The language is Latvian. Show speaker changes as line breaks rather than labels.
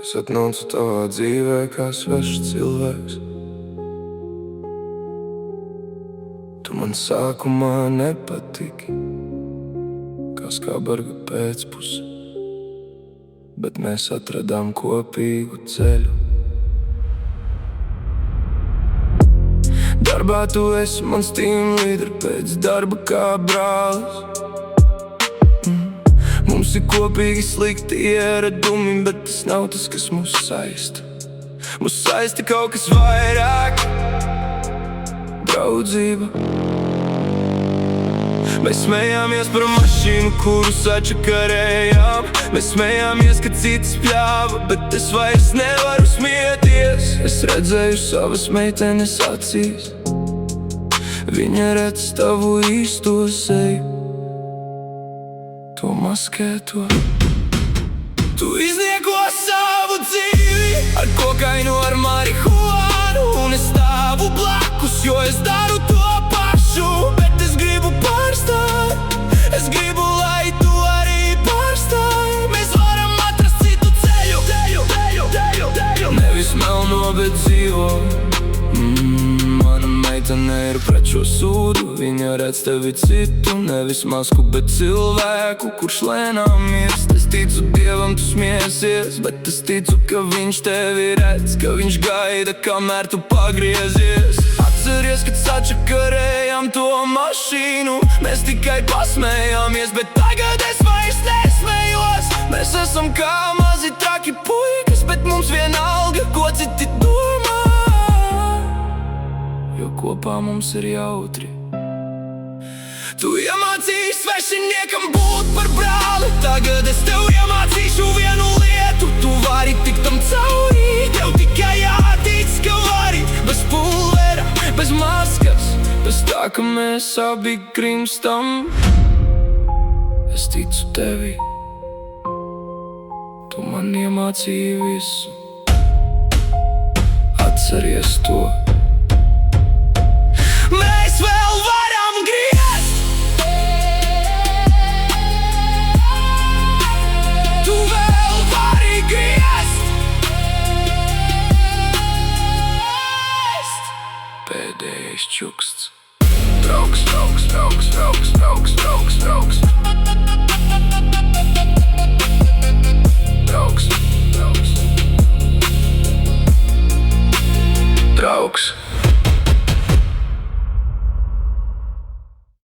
Es atnācu tavā dzīvē kā svešs cilvēks. Tu man sākumā nepatiki, kā skābarga pēcpuse, bet mēs atradām kopīgu ceļu. Darbā tu esi mans team leader, pēc darba kā brālis. Mums ir kopīgi slikti ieradumi, bet tas nav tas, kas mūs saista. Mūs saista kaut kas vairāk – draudzība. Mēs smējāmies par mašīnu, kuru sačakarējām. Mēs smējāmies, ka citas pļāva, bet es vairs nevaru smieties. Es redzēju savas meitenes acīs, viņa redz tavu īsto seju, to maskēto. Tu iznieko savu dzīvi ar kokainu, ar marihuānu, un es stāvu blakus, jo es daru to pašu. Bet es gribu pārstāt, es gribu, lai tu arī pārstāj. Mēs varam atrast citu ceļu. Nevis melno, bet dzīvo. Mana meitene ir pret šo sūdu. Viņa redz tevi citu, nevis masku, bet cilvēku, kurš lēnām mirst. Es ticu Dievam, tu smiesies, bet es ticu, ka viņš tevi redz, ka viņš gaida, kamēr tu pagriezies. Atceries, kad sačakarējām to mašīnu, mēs tikai pasmējāmies, bet tagad es vairs nesmējos. Mēs esam kā mazi traki puikas, bet mums vienalga, ko citi domā, jo kopā mums ir jautri. Tu iemācīji svešiniekam būt par brāli, tagad es tev iemācīšu vienu lietu. Tu vari tikt tam cauri, tev tikai jātic, ka vari. Bez pulvera, bez maskas, bez tā, ka mēs abi grimstam. Es ticu tevi, tu man iemācīji visu. Atceries to.